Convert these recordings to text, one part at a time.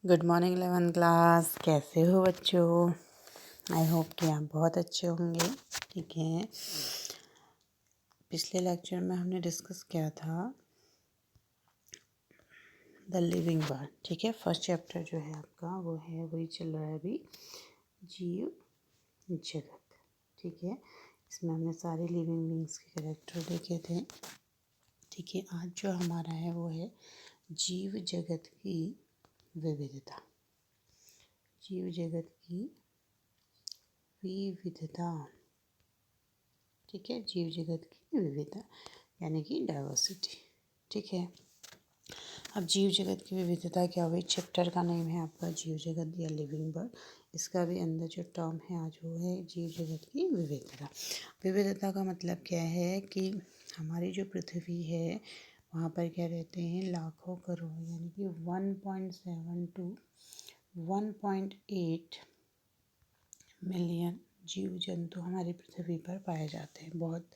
Good morning 11 class. कैसे हो बच्चों? आई होप कि आप बहुत अच्छे होंगे। ठीक है, पिछले लेक्चर में हमने डिस्कस किया था द लिविंग वर्ड। ठीक है, फर्स्ट चैप्टर जो है आपका वो है, वही चल रहा है अभी, जीव जगत। ठीक है, इसमें हमने सारे लिविंग बींग्स के कैरेक्टर देखे थे। ठीक है, आज जो हमारा है वो है जीव जगत की विविधता। जीव जगत की विविधता। ठीक है, जीव जगत की विविधता यानी कि डाइवर्सिटी। ठीक है, अब जीव जगत की विविधता क्या हुई? चैप्टर का नेम है आपका जीव जगत या लिविंग बर्ड। इसका भी अंदर जो टर्म है आज वो है जीव जगत की विविधता। विविधता का मतलब क्या है कि हमारी जो पृथ्वी है वहाँ पर क्या रहते हैं, लाखों करोड़ यानी कि 1.7 to 1.8 मिलियन जीव जंतु हमारी पृथ्वी पर पाए जाते हैं। बहुत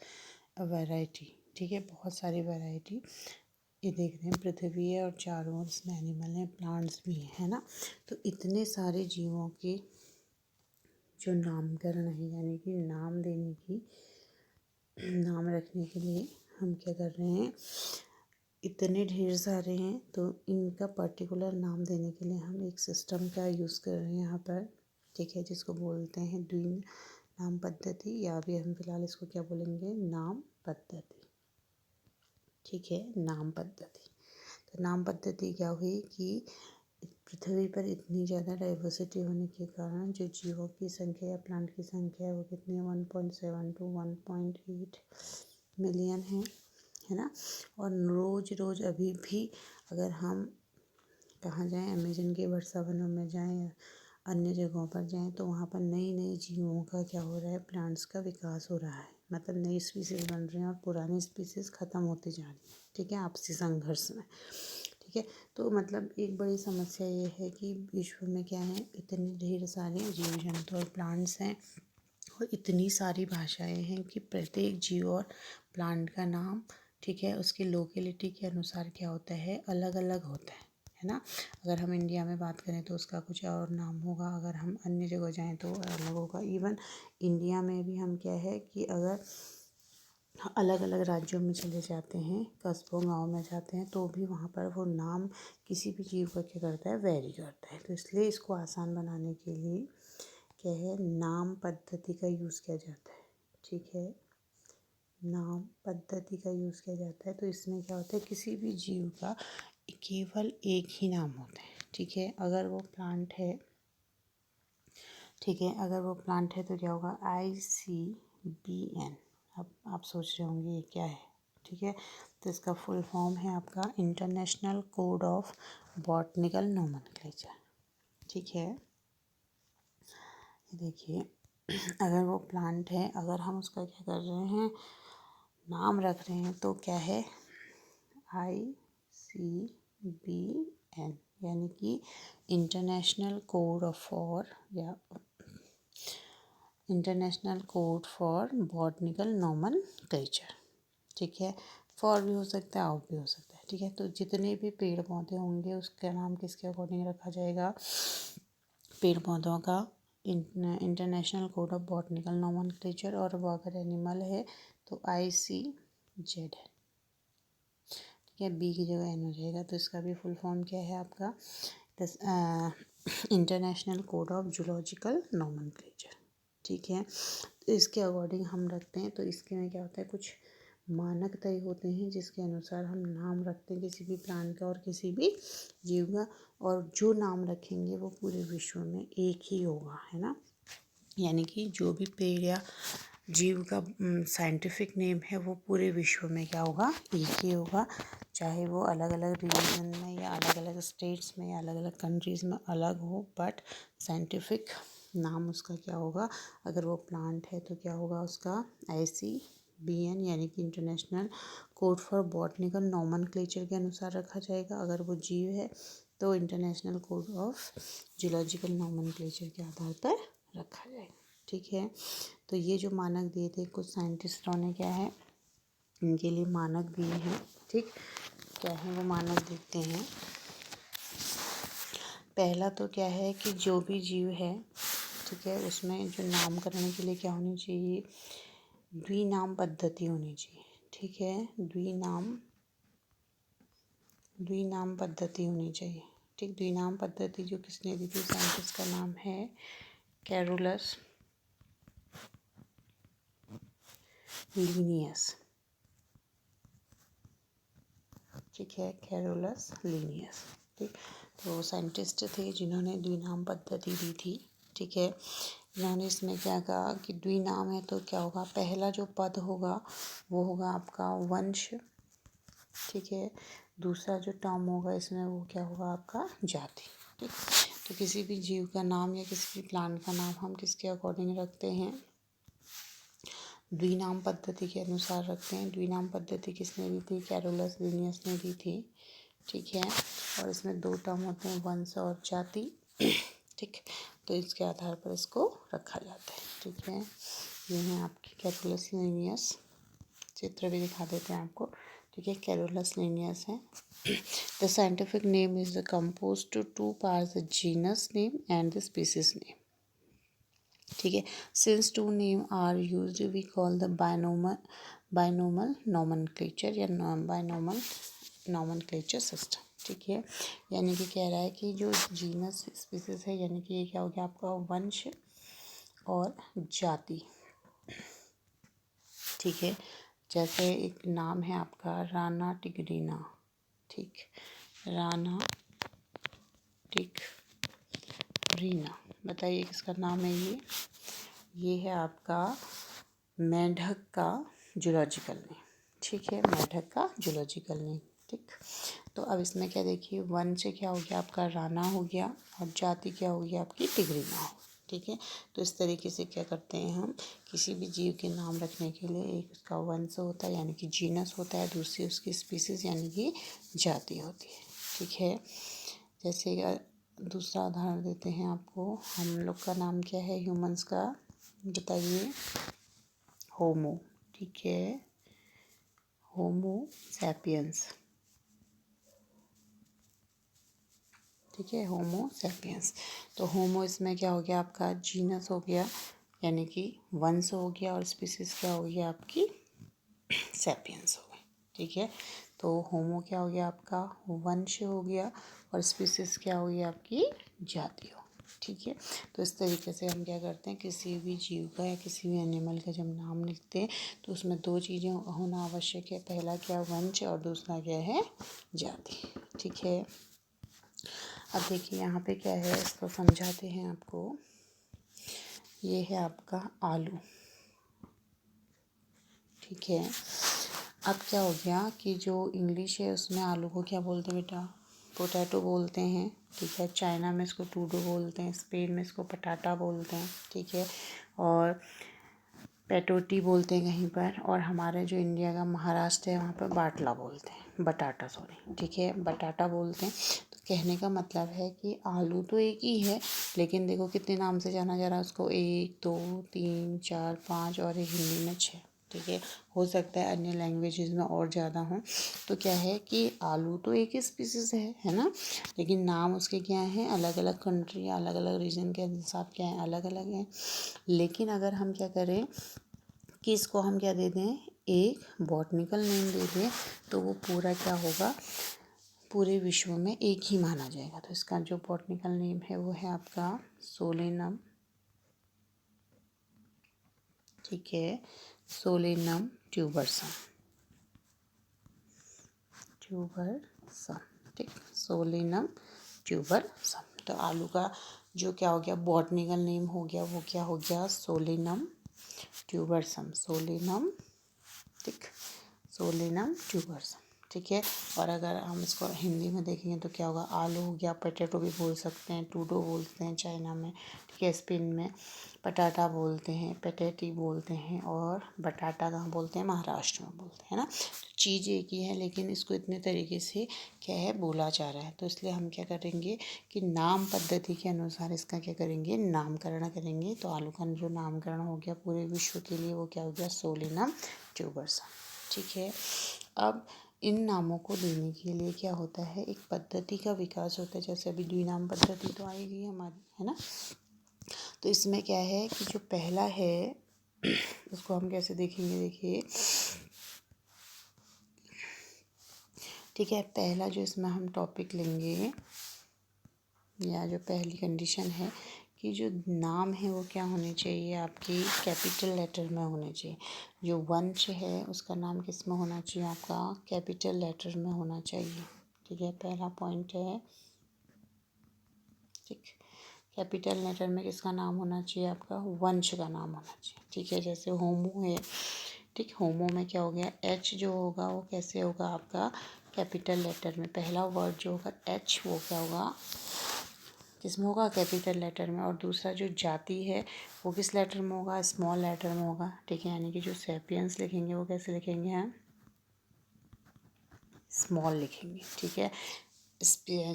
वैरायटी। ठीक है, बहुत सारी वैरायटी। ये देख रहे हैं पृथ्वी है और चारों ओर इसमें एनिमल हैं, प्लांट्स भी हैं, है ना। तो इतने सारे जीवों के जो नामकरण है यानी कि नाम देने की, नाम रखने के लिए हम क्या कर रहे हैं, इतने ढेर सारे हैं तो इनका पर्टिकुलर नाम देने के लिए हम एक सिस्टम का यूज़ कर रहे हैं यहाँ पर। ठीक है, जिसको बोलते हैं द्विन नाम पद्धति, या अभी हम फिलहाल इसको क्या बोलेंगे, नाम पद्धति। ठीक है, नाम पद्धति। तो नाम पद्धति क्या हुई कि पृथ्वी पर इतनी ज़्यादा डाइवर्सिटी होने के कारण जो जीवों की संख्या या प्लांट की संख्या है वो कितनी है, 1.7 to 1.8 मिलियन है ना। और रोज़ रोज़ अभी भी अगर हम कहाँ जाएं, अमेजन के वर्षावनों में जाएं या अन्य जगहों पर जाएं तो वहाँ पर नई नई जीवों का क्या हो रहा है, प्लांट्स का विकास हो रहा है। मतलब नई स्पीसीज बन रही हैं और पुरानी स्पीसीज ख़त्म होती जा रही हैं। ठीक है, आपसी संघर्ष में। ठीक है, तो मतलब एक बड़ी समस्या ये है कि विश्व में क्या है, इतने ढेर सारे जीव जंतु और प्लांट्स हैं और इतनी सारी भाषाएं हैं कि प्रत्येक जीव और प्लांट का नाम, ठीक है, उसकी लोकेलिटी के अनुसार क्या होता है, अलग अलग होता है ना। अगर हम इंडिया में बात करें तो उसका कुछ और नाम होगा, अगर हम अन्य जगह जाएं तो अलग होगा। इवन इंडिया में भी हम क्या है कि अगर अलग अलग राज्यों में चले जाते हैं, कस्बों गाँव में जाते हैं तो भी वहाँ पर वो नाम किसी भी जीव का क्या करता है, वेरी करता है। तो इसलिए इसको आसान बनाने के लिए क्या है, नाम पद्धति का यूज़ किया जाता है। ठीक है, नाम पद्धति का यूज़ किया जाता है। तो इसमें क्या होता है, किसी भी जीव का केवल एक ही नाम होता है। ठीक है, अगर वो प्लांट है, ठीक है, अगर वो प्लांट है तो क्या होगा, ICBN। अब आप सोच रहे होंगे ये क्या है। ठीक है, तो इसका फुल फॉर्म है आपका international code of botanical nomenclature. ठीक है, देखिए अगर वो प्लांट है, अगर हम उसका क्या कर रहे हैं, नाम रख रहे हैं तो क्या है, ICBN यानी कि इंटरनेशनल कोड फॉर या international code for botanical nomenclature. ठीक है, फॉर भी हो सकता है, ऑफ भी हो सकता है। ठीक है, तो जितने भी पेड़ पौधे होंगे उसका नाम किसके अकॉर्डिंग रखा जाएगा, पेड़ पौधों का international code of botanical nomenclature. और वो अगर एनिमल है तो ICZ है। ठीक है, बी की जगह एन हो जाएगा। तो इसका भी फुल फॉर्म क्या है आपका, international code of zoological nomenclature. ठीक है, तो इसके अकॉर्डिंग हम रखते हैं। तो इसके में क्या होता है, कुछ मानक तय होते हैं जिसके अनुसार हम नाम रखते हैं किसी भी प्लांट का और किसी भी जीव का। और जो नाम रखेंगे वो पूरे विश्व में एक ही होगा, है ना। यानी कि जो भी पेड़ या जीव का साइंटिफिक नेम है वो पूरे विश्व में क्या होगा, एक ही होगा। चाहे वो अलग अलग रीजन में या अलग अलग स्टेट्स में या अलग अलग कंट्रीज़ में अलग हो, बट साइंटिफिक नाम उसका क्या होगा। अगर वो प्लांट है तो क्या होगा उसका, ICBN यानी कि international code for botanical nomenclature के अनुसार रखा जाएगा। अगर वो जीव है तो international code of zoological nomenclature के आधार पर रखा जाएगा। ठीक है, तो ये जो मानक दिए थे कुछ साइंटिस्टों ने क्या है, इनके लिए मानक दिए हैं। ठीक, क्या है वो मानक देखते हैं। पहला तो क्या है कि जो भी जीव है, ठीक है, उसमें जो नामकरण के लिए क्या होनी चाहिए, द्विनाम पद्धति होनी चाहिए। ठीक है, द्विनाम पद्धति होनी चाहिए। ठीक, द्विनाम पद्धति जो किसने दी थी, साइंटिस्ट का नाम है कैरोलस लीनियस। ठीक है, कैरोलस लीनियस। ठीक, तो साइंटिस्ट थे जिन्होंने द्विनाम पद्धति दी थी। ठीक है, इन्होंने इसमें क्या कहा कि द्विनाम है तो क्या होगा, पहला जो पद होगा वो होगा आपका वंश। ठीक है, दूसरा जो टर्म होगा इसमें वो क्या होगा आपका जाति। ठीक, तो किसी भी जीव का नाम या किसी भी प्लांट का नाम हम किसके अकॉर्डिंग रखते हैं, द्विनाम पद्धति के अनुसार रखते हैं। द्विनाम पद्धति किसने दी थी, कैरोलस लीनियस ने दी थी। ठीक है, और इसमें दो टर्म होते हैं, वंश और जाति। ठीक, तो इसके आधार पर इसको रखा जाता है। ठीक है, ये है आपकी कैरोलस लीनियस, चित्र भी दिखा देते हैं आपको। ठीक है, कैरोलस लीनियस है। The scientific name is the compose to two parts, the genus name and the species name. ठीक है, since two name are used we call the binomial nomenclature या बायनोमल नोमेनक्लेचर सिस्टम। ठीक है, यानी कि कह रहा है कि जो जीनस स्पीसीज है, यानी कि ये क्या हो गया आपका वंश और जाति। ठीक है, जैसे एक नाम है आपका राना टिगरीना। ठीक, राना टिगरीना, बताइए किसका नाम है ये है आपका मेंढक का जूलॉजिकल नेम। ठीक है, मेंढक का जूलॉजिकल नेम। ठीक, तो अब इसमें क्या देखिए, वंश क्या हो गया आपका राना हो गया और जाति क्या हो गई आपकी टिगरीना हो। ठीक है, तो इस तरीके से क्या करते हैं हम, किसी भी जीव के नाम रखने के लिए एक उसका वंश होता है यानी कि जीनस होता है, दूसरी उसकी स्पीसीज यानी कि जाति होती है। ठीक है, जैसे दूसरा उदाहरण देते हैं आपको, हम लोग का नाम क्या है ह्यूमंस का, बताइए, होमो। ठीक है, होमो सैपियंस। ठीक है, होमो सैपियंस। तो होमो इसमें क्या हो गया आपका जीनस हो गया यानी कि वंश हो गया, और स्पीसीज क्या हो गया आपकी सैपियंस हो गई। ठीक है, तो होमो क्या हो गया आपका वंश हो गया और स्पीसीज क्या हो गई आपकी जाति हो। ठीक है, तो इस तरीके से हम क्या करते हैं, किसी भी जीव का या किसी भी एनिमल का जब नाम लिखते हैं तो उसमें दो चीज़ें होना आवश्यक है, पहला क्या वंश और दूसरा क्या है जाति। ठीक है, अब देखिए यहाँ पे क्या है, इसको समझाते हैं आपको। ये है आपका आलू। ठीक है, अब क्या हो गया कि जो इंग्लिश है उसमें आलू को क्या बोलते हैं बेटा, पोटैटो बोलते हैं। ठीक है, चाइना में इसको टूडो बोलते हैं, स्पेन में इसको पटाटा बोलते हैं। ठीक है, और पेटोटी बोलते हैं कहीं पर, और हमारे जो इंडिया का महाराष्ट्र है वहाँ पर बाटला बोलते हैं, बटाटा सॉरी। ठीक है, बटाटा बोलते हैं। तो कहने का मतलब है कि आलू तो एक ही है, लेकिन देखो कितने नाम से जाना जा रहा है उसको, 1 2 3 4 5 और एक हिंदी में 6। ठीक है, हो सकता है अन्य लैंग्वेजेस में और ज़्यादा हों। तो क्या है कि आलू तो एक ही स्पीसीज़ है ना, लेकिन नाम उसके क्या हैं, अलग अलग कंट्री या अलग अलग रीजन के हिसाब क्या है, अलग अलग हैं। लेकिन अगर हम क्या करें कि इसको हम क्या दे दें, एक बॉटनिकल नेम दे दें, तो वो पूरा क्या होगा, पूरे विश्व में एक ही माना जाएगा। तो इसका जो बॉटनिकल नेम है वो है आपका सोलेनम। ठीक है, सोलेनम ट्यूबरसम। ठीक, सोलेनम ट्यूबरसम। तो आलू का जो क्या हो गया बॉटनिकल नेम हो गया, वो क्या हो गया, सोलेनम ट्यूबरसम। सोलेनम, ठीक, सोलेनम ट्यूबरसम। ठीक है, और अगर हम इसको हिंदी में देखेंगे तो क्या होगा, आलू हो गया, पोटैटो भी बोल सकते हैं, टूडो बोलते हैं चाइना में। ठीक है, स्पेन में पटाटा बोलते हैं, पेटेटी बोलते हैं, और बटाटा कहाँ बोलते हैं, महाराष्ट्र में बोलते हैं ना। तो चीज़ एक ही है, लेकिन इसको इतने तरीके से क्या है बोला जा रहा है। तो इसलिए हम क्या करेंगे कि नाम पद्धति के अनुसार इसका क्या करेंगे, नामकरण करेंगे। तो आलू का जो नामकरण हो गया पूरे विश्व के लिए वो क्या हो गया, सोलेनम ट्यूबरसम। ठीक है, अब इन नामों को देने के लिए क्या होता है, एक पद्धति का विकास होता है। जैसे अभी द्विनाम पद्धति तो आएगी हमारी, है ना। तो इसमें क्या है कि जो पहला है उसको हम कैसे देखेंगे, देखिए ठीक है। पहला जो इसमें हम टॉपिक लेंगे या जो पहली कंडीशन है कि जो नाम है वो क्या होने चाहिए, आपकी कैपिटल लेटर में होने चाहिए। जो वंश है उसका नाम किस में होना चाहिए, आपका कैपिटल लेटर में होना चाहिए। ठीक है, पहला पॉइंट है। ठीक, कैपिटल लेटर में किसका नाम होना चाहिए, आपका वंश का नाम होना चाहिए। ठीक है, जैसे होमो है, ठीक, होमो में क्या हो गया, एच जो होगा वो कैसे होगा, आपका कैपिटल लेटर में। पहला वर्ड जो होगा एच वो क्या होगा, किसमें होगा, कैपिटल लेटर में। और दूसरा जो जाति है वो किस लेटर में होगा, स्मॉल लेटर में होगा। ठीक है, यानी कि जो सैपियंस लिखेंगे वो कैसे लिखेंगे हम, स्मॉल लिखेंगे। ठीक है,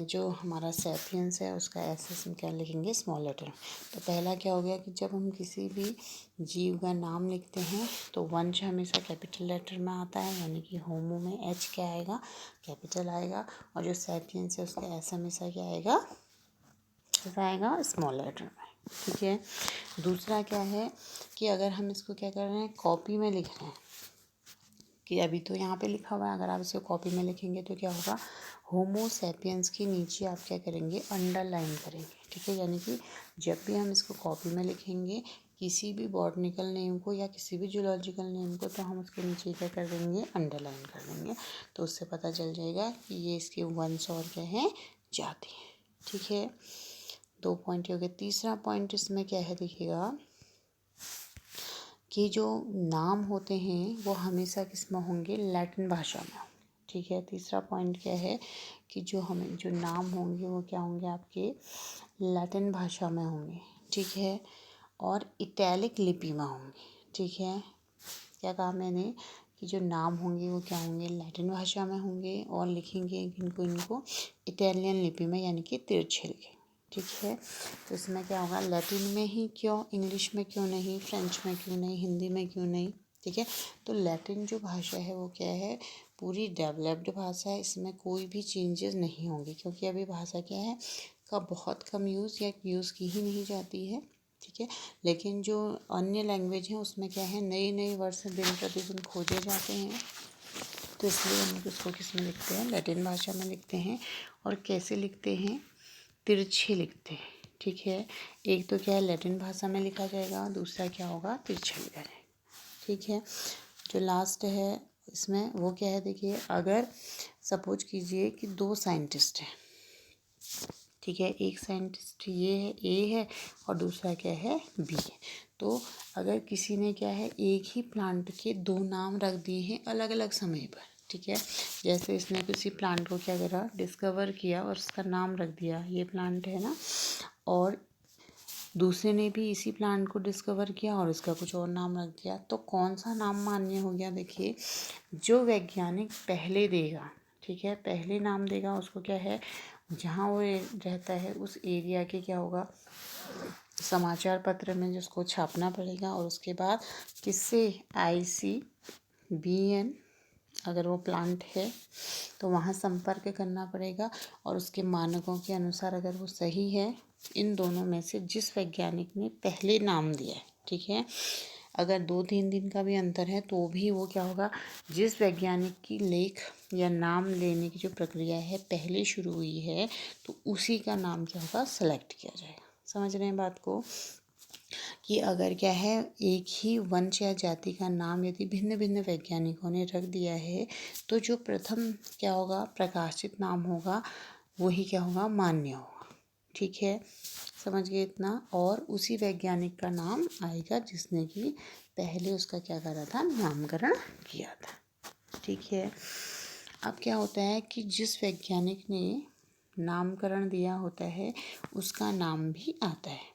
जो हमारा सैपियंस है उसका ऐसे क्या लिखेंगे, स्मॉल लेटर। तो पहला क्या हो गया कि जब हम किसी भी जीव का नाम लिखते हैं तो वंश हमेशा कैपिटल लेटर में आता है, यानी कि होमो में एच क्या आएगा, कैपिटल आएगा। और जो सैपियंस है उसका एस हमेशा क्या आएगा, कैसा आएगा, स्मॉल लेटर में। ठीक है, दूसरा क्या है कि अगर हम इसको क्या कर रहे हैं, कॉपी में लिख रहे हैं, कि अभी तो यहाँ पे लिखा हुआ है, अगर आप इसको कॉपी में लिखेंगे तो क्या होगा, होमो सैपियंस के नीचे आप क्या करेंगे, अंडरलाइन करेंगे। ठीक है, यानी कि जब भी हम इसको कॉपी में लिखेंगे किसी भी बॉटनिकल नेम को या किसी भी जूलॉजिकल नेम को, तो हम उसके नीचे क्या कर देंगे, अंडरलाइन कर देंगे। तो उससे पता चल जाएगा कि ये इसके वंश और क्या है, जाति है। ठीक है, 2 पॉइंट हो गए। तीसरा पॉइंट इसमें क्या है, देखिएगा कि जो नाम होते हैं वो हमेशा किस में होंगे, लैटिन भाषा में। ठीक है, तीसरा पॉइंट क्या है कि जो नाम होंगे वो क्या होंगे, आपके लैटिन भाषा में होंगे। ठीक है, और इटैलिक लिपि में होंगे। ठीक है, क्या कहा मैंने कि जो नाम होंगे वो क्या होंगे, लैटिन भाषा में होंगे और लिखेंगे इनको इटालियन लिपि में, यानी कि तिरछे लिखेंगे। ठीक है, तो इसमें क्या होगा, लैटिन में ही क्यों, इंग्लिश में क्यों नहीं, फ्रेंच में क्यों नहीं, हिंदी में क्यों नहीं। ठीक है, तो लैटिन जो भाषा है वो क्या है, पूरी डेवलप्ड भाषा है, इसमें कोई भी चेंजेस नहीं होंगे, क्योंकि अभी भाषा क्या है का बहुत कम यूज़ या यूज़ की ही नहीं जाती है। ठीक है, लेकिन जो अन्य लैंग्वेज हैं उसमें क्या है, नए नए वर्ड दिन प्रतिदिन खोजे जाते हैं, तो इसलिए हम लोग इसको किस में लिखते हैं, लैटिन भाषा में लिखते हैं। और कैसे लिखते हैं, तिरछे लिखते हैं। ठीक है, एक तो क्या है लैटिन भाषा में लिखा जाएगा, दूसरा क्या होगा, तिरछा लिखा जाएगा। ठीक है, जो लास्ट है इसमें वो क्या है, देखिए अगर सपोज कीजिए कि 2 साइंटिस्ट हैं। ठीक है, एक साइंटिस्ट ये है, ए है, और दूसरा क्या है, बी है। तो अगर किसी ने क्या है, एक ही प्लांट के 2 नाम रख दिए हैं अलग अलग समय पर। ठीक है, जैसे इसने किसी प्लांट को क्या करा, डिस्कवर किया और उसका नाम रख दिया, ये प्लांट है ना, और दूसरे ने भी इसी प्लांट को डिस्कवर किया और इसका कुछ और नाम रख दिया, तो कौन सा नाम मान्य हो गया, देखिए जो वैज्ञानिक पहले देगा, ठीक है, पहले नाम देगा उसको क्या है, जहाँ वो रहता है उस एरिया के क्या होगा, समाचार पत्र में जिसको छापना पड़ेगा, और उसके बाद किससे, ICBN अगर वो प्लांट है तो वहाँ संपर्क करना पड़ेगा, और उसके मानकों के अनुसार अगर वो सही है, इन दोनों में से जिस वैज्ञानिक ने पहले नाम दिया है, ठीक है, अगर 2-3 दिन का भी अंतर है तो भी वो क्या होगा, जिस वैज्ञानिक की लेख या नाम लेने की जो प्रक्रिया है पहले शुरू हुई है, तो उसी का नाम क्या होगा, सेलेक्ट किया जाएगा। समझ रहे हैं बात को, कि अगर क्या है, एक ही वंश या जाति का नाम यदि भिन्न भिन्न वैज्ञानिकों ने रख दिया है, तो जो प्रथम क्या होगा, प्रकाशित नाम होगा, वही क्या होगा, मान्य होगा। ठीक है, समझ गए इतना। और उसी वैज्ञानिक का नाम आएगा जिसने कि पहले उसका क्या करा था, नामकरण किया था। ठीक है, अब क्या होता है कि जिस वैज्ञानिक ने नामकरण दिया होता है उसका नाम भी आता है।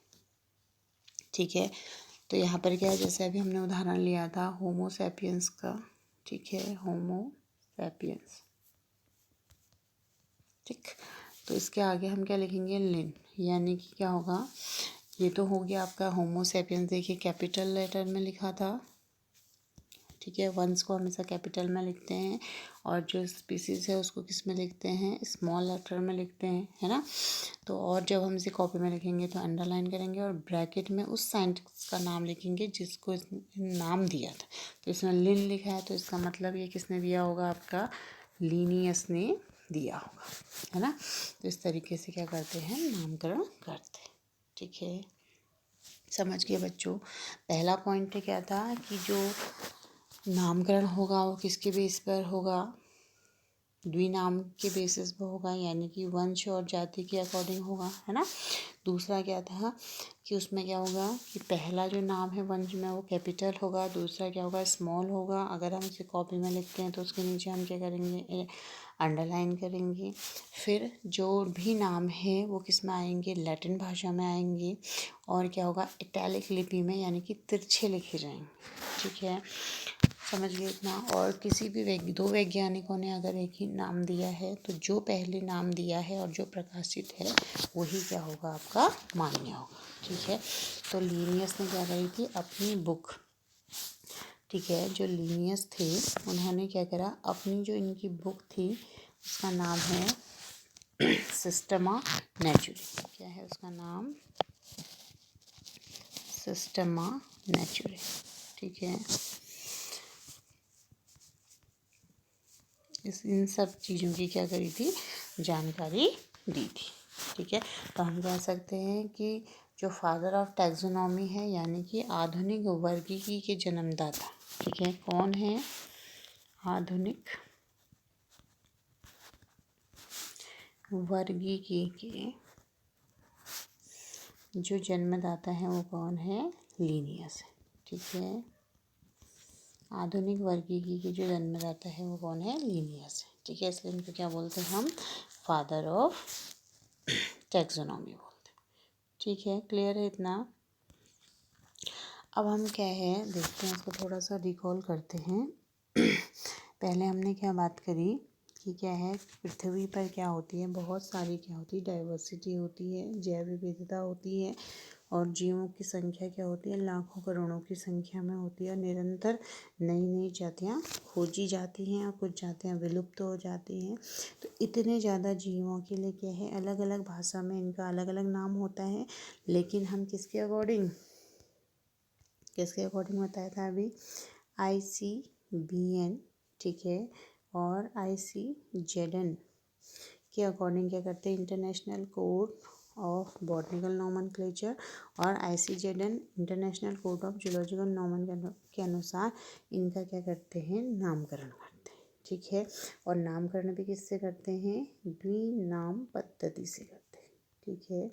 ठीक है, तो यहाँ पर क्या है, जैसे अभी हमने उदाहरण लिया था होमो सैपियंस का। ठीक है, होमो सैपियंस। ठीक, तो इसके आगे हम क्या लिखेंगे, लिन, यानी कि क्या होगा, ये तो हो गया आपका होमो सैपियंस। देखिए कैपिटल लेटर में लिखा था, ठीक है। वंस को हमेशा कैपिटल में लिखते हैं और जो स्पीसीज़ है उसको किस में लिखते हैं, स्मॉल लेटर में लिखते हैं, है ना। तो और जब हम इसे कॉपी में लिखेंगे तो अंडरलाइन करेंगे और ब्रैकेट में उस साइंटिस्ट का नाम लिखेंगे जिसको नाम दिया था। तो इसमें लिन लिखा है तो इसका मतलब ये किसने दिया होगा, आपका लीनियस ने दिया होगा, है ना। तो इस तरीके से क्या करते हैं, नामकरण करते हैं, ठीक है। समझ गए बच्चों। पहला पॉइंट क्या था कि जो नामकरण होगा वो किसके बेस पर होगा, द्विनाम के बेसिस पर होगा, यानी कि वंश और जाति के अकॉर्डिंग होगा, है ना। दूसरा क्या था कि उसमें क्या होगा कि पहला जो नाम है वंश में वो कैपिटल होगा, दूसरा क्या होगा, स्मॉल होगा। अगर हम इसे कॉपी में लिखते हैं तो उसके नीचे हम क्या करेंगे, अंडरलाइन करेंगे। फिर जो भी नाम है वो किस में आएंगे, लैटिन भाषा में आएंगे और क्या होगा, इटैलिक लिपि में, यानी कि तिरछे लिखे जाएंगे, ठीक है। समझ गए इतना। और किसी भी दो वैज्ञानिकों ने अगर एक ही नाम दिया है तो जो पहले नाम दिया है और जो प्रकाशित है वही क्या होगा, आपका मान्य होगा, ठीक है। तो लीनियस ने क्या करी थी, अपनी बुक, ठीक है, जो लीनियस थे उन्होंने क्या करा, अपनी जो इनकी बुक थी उसका नाम है सिस्टमा नेचुरे। क्या है उसका नाम, सिस्टमा नेचुरे, ठीक है। इन सब चीज़ों की क्या करी थी, जानकारी दी थी, ठीक है। तो हम कह सकते हैं कि जो फादर ऑफ टैक्सोनॉमी है, यानी कि आधुनिक वर्गीकी के जन्मदाता, ठीक है, कौन है, आधुनिक वर्गीकी के जो जन्मदाता है वो कौन है, लीनियस है, ठीक है। आधुनिक वर्गीकी के जो जन्मदाता है वो कौन है, लीनियस है, ठीक है। इसलिए इनको क्या बोलते हैं हम, फादर ऑफ टैक्सोनॉमी बोलते हैं, ठीक है। क्लियर है इतना। अब हम क्या है देखते हैं, इसको थोड़ा सा रिकॉल करते हैं। पहले हमने क्या बात करी कि क्या है, पृथ्वी पर क्या होती है, बहुत सारी क्या होती है, डाइवर्सिटी होती है, जैव विविधता होती है और जीवों की संख्या क्या होती है, लाखों करोड़ों की संख्या में होती है। निरंतर नई नई जातियाँ खोजी जाती हैं और कुछ जातियाँ विलुप्त हो जाती हैं। तो इतने ज़्यादा जीवों के लिए क्या है, अलग अलग भाषा में इनका अलग अलग नाम होता है, लेकिन हम किसके अकॉर्डिंग बताया था अभी, ICBN, ठीक है, और ICZN के अकॉर्डिंग क्या करते हैं, international code of botanical nomenclature और ICZN international code of zoological nomen के अनुसार इनका क्या करते हैं, नामकरण करते हैं, ठीक है। और नामकरण भी किससे करते हैं, द्विनाम पद्धति से करते हैं, ठीक है,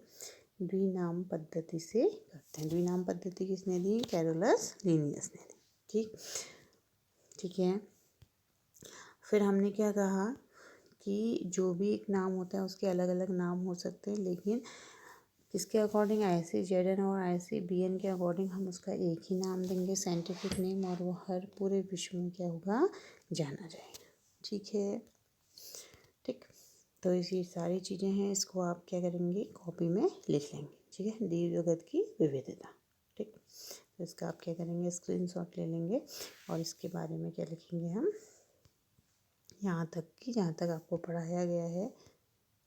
द्विनाम पद्धति से करते हैं। द्विनाम पद्धति किसने दी, कैरोलस लीनियस ने दी, ठीक है। फिर हमने क्या कहा कि जो भी एक नाम होता है उसके अलग अलग नाम हो सकते हैं, लेकिन किसके अकॉर्डिंग, ICZN और ICBN के अकॉर्डिंग हम उसका एक ही नाम देंगे, साइंटिफिक नेम, और वो हर पूरे विश्व में क्या होगा, जाना जाएगा, ठीक है। ठीक, तो ये सारी चीज़ें हैं, इसको आप क्या करेंगे, कॉपी में लिख लेंगे, ठीक है। जीव की विविधता, ठीक। तो इसका आप क्या करेंगे, स्क्रीनशॉट ले लेंगे और इसके बारे में क्या लिखेंगे हम, यहाँ तक कि जहाँ तक आपको पढ़ाया गया है,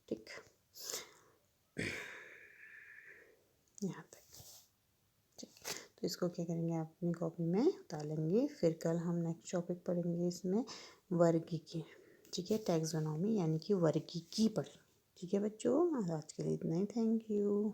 ठीक, यहाँ तक, ठीक। तो इसको क्या करेंगे, आप अपनी कॉपी में उतार लेंगे। फिर कल हम नेक्स्ट टॉपिक पढ़ेंगे इसमें वर्गीकी, ठीक है, टैक्सोनॉमी यानी कि वर्गीकी पढ़ेंगे, ठीक है बच्चों। आज के लिए इतना ही, थैंक यू।